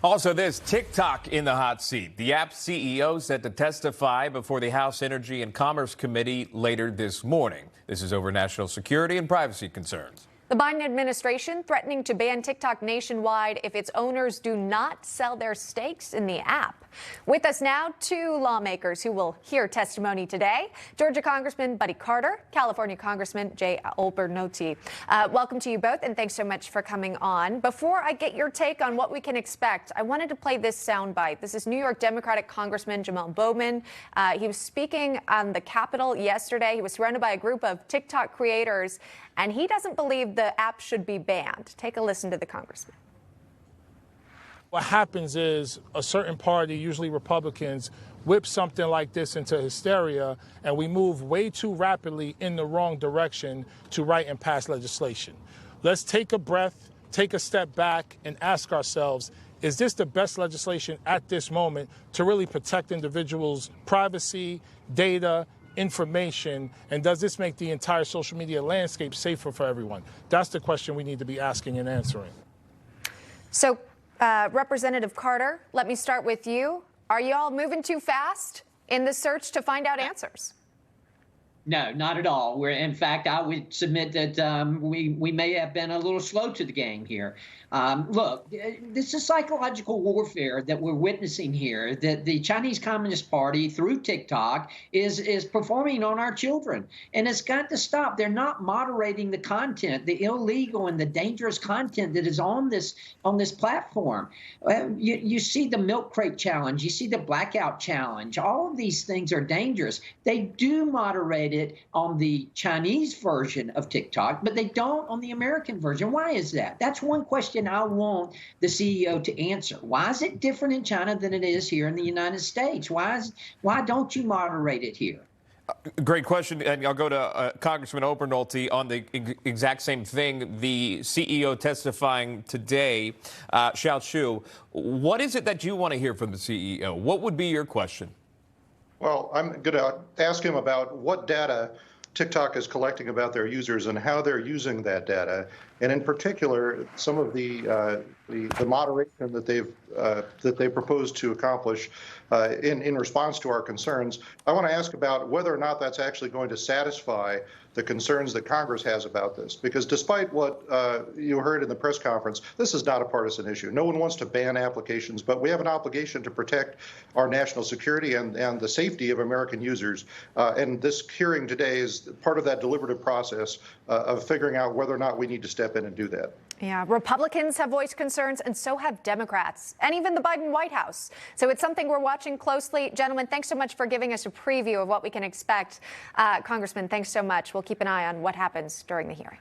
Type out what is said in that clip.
Also, this TikTok in the hot seat. The app's CEO set to testify before the House Energy and Commerce Committee later this morning. This is over national security and privacy concerns. The Biden administration threatening to ban TikTok nationwide if its owners do not sell their stakes in the app. With us now, two lawmakers who will hear testimony today. Georgia Congressman Buddy Carter, California Congressman Jay Olbernotti. Welcome to you both, and thanks so much for coming on. Before I get your take on what we can expect, I wanted to play this soundbite. This is New York Democratic Congressman Jamal Bowman. He was speaking on the Capitol yesterday. He was surrounded by a group of TikTok creators, and he doesn't believe the app should be banned. Take a listen to the congressman. What happens is a certain party, usually Republicans, whip something like this into hysteria, and we move way too rapidly in the wrong direction to write and pass legislation. Let's take a breath, take a step back, and ask ourselves, is this the best legislation at this moment to really protect individuals' privacy, data, information, and does this make the entire social media landscape safer for everyone? That's the question we need to be asking and answering. So, Representative Carter, let me start with you. Are you all moving too fast in the search to find out answers? No, not at all. In fact, I would submit that we may have been a little slow to the game here. Look, this is psychological warfare that we're witnessing here, that the Chinese Communist Party, through TikTok, is performing on our children. And it's got to stop. They're not moderating the content, the illegal and the dangerous content that is on this platform. You see the milk crate challenge. You see the blackout challenge. All of these things are dangerous. They do moderate it on the Chinese version of TikTok, but they don't on the American version. Why is that? That's one question I want the CEO to answer. Why is it different in China than it is here in the United States? Why don't you moderate it here? Great question, and I'll go to Congressman Olbernotti on the exact same thing. The CEO testifying today, Xiao Shu, what is it that you want to hear from the CEO? What would be your question? Well, I'm going to ask him about what data TikTok is collecting about their users and how they're using that data, and in particular, some of the moderation that they propose to accomplish in response to our concerns. I want to ask about whether or not that's actually going to satisfy the concerns that Congress has about this, because despite what you heard in the press conference, this is not a partisan issue. No one wants to ban applications, but we have an obligation to protect our national security and the safety of American users. And this hearing today is part of that deliberative process of figuring out whether or not we need to step in and do that. Yeah, Republicans have voiced concerns, and so have Democrats, and even the Biden White House. So it's something we're watching closely. Gentlemen, thanks so much for giving us a preview of what we can expect. Congressman, thanks so much. We'll keep an eye on what happens during the hearing.